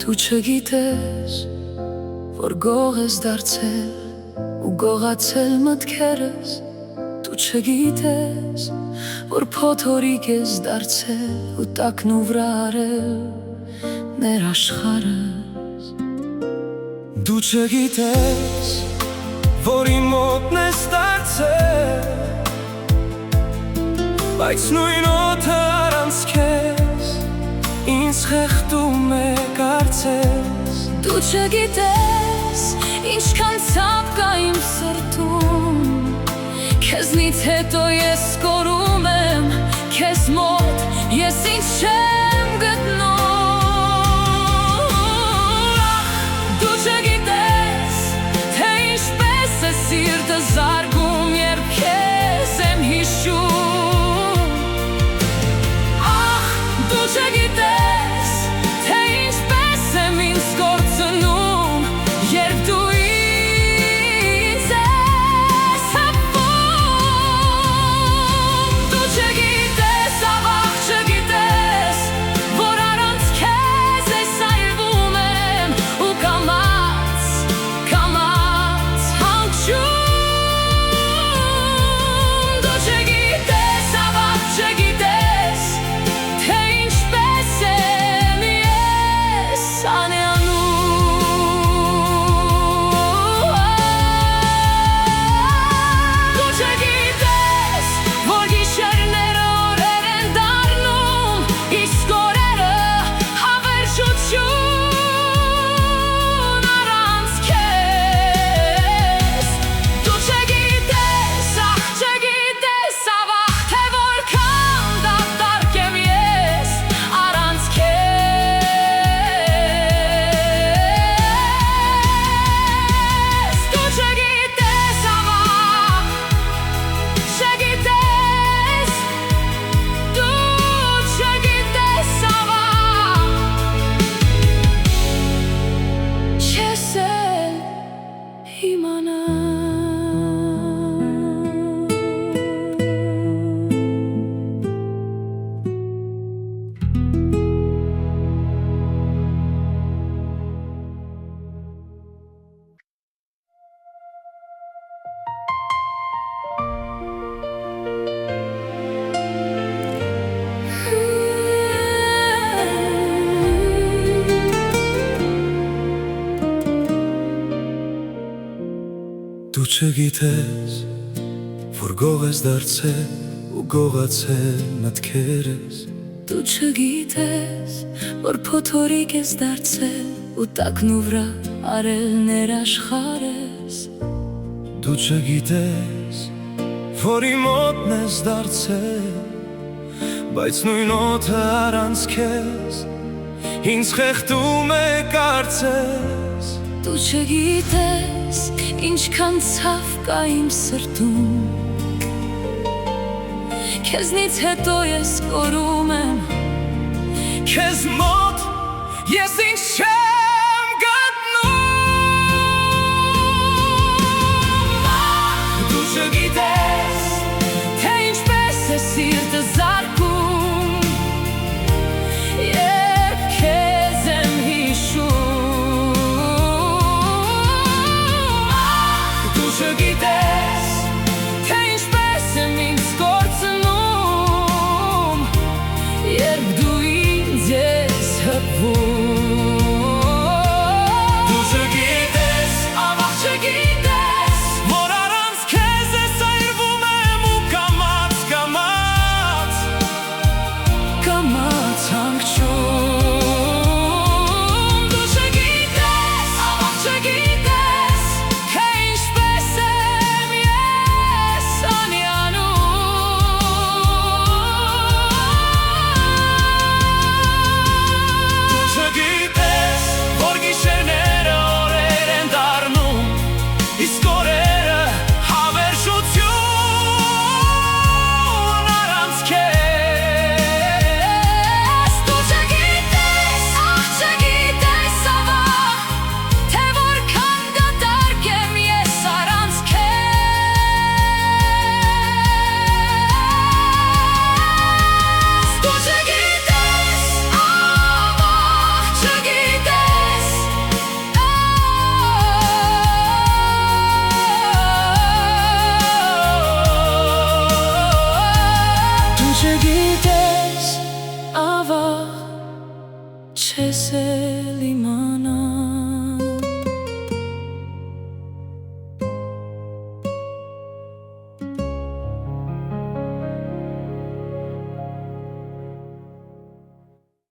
Դու չգիտես, որ գող ես դարձել ու գողացել մտքերս, դու չգիտես, որ փոթորիկ ես դարձել ու տակն ու վրա արել ներ աշխարհս։ Դու չգիտես, որ իմ մոտն ես դարձել, բայց նույն օդը առանց քեզ ինձ խեղդում է կարծես։ Դու չգիտես, ինչքան ցավ կա իմ սրտում, քեզնից հետո ես կորում եմ, քեզ մոտ ես ինձ չեմ գտնում։ Դու չգիտես, թե ինչպես է սիրտը զարգում, երբ քեզ եմ հիշում։ Դու չգիտես, թե ինչպես եմ ինձ կորցնում, երբ դու ինձ ես հպում։ Դու չգիտես, ավաղ չգիտես, որ առանց քեզ ես այրվում եմ ու կամաց հանգչում։ Դու չգիտես, ավաղ չգիտես, թե ինչպես եմ ես անեանում։ Դու չգիտես, որ գիշերները օրեր են դառնում, իսկ օրերը հավերժություն առանց քեզ։ Դու չգիտես, ախ չգիտես, ավաղ թե որքան դատարկ եմ ես առանց քեզ։ Դու չգիտես, ավաղ չգիտես, դու չգիտես, ավաղ չես էլ իմանա։ Դու չգիտես, որ գող ես դարձել ու գողացել մտքերս։ Դու չգիտես, որ փոթորիկ ես դարձել ու տակն ու վրա արել ներ աշխարհս։ Դու չգիտես, որ իմ մոտն ես դարձել, բայց նույն օդը առանց քեզ ինձ խեղդում է կարծես։ Դու չգիտես, ինչքան ցավ կա իմ սրտում, քեզնից հետո ես կորում եմ, Քեզ մոտ ես ինձ չեմ գտնում։ Դու չգիտես, թե ինչպես է սիրտը զարգում, երբ քեզ եմ հիշում։ Դու չգիտես, թե ինչպես եմ ինձ կորցնում, երբ դու ինձ ես հպվում։ Դու չգիտես, ավաղ չգիտես, Որ առանց քեզ ես այրվում եմ ու կամաց հանգչում։ Դու չգիտես, ավաղ չգիտես, թե ինչպես եմ ես անեանում։ Դու չգիտես չես է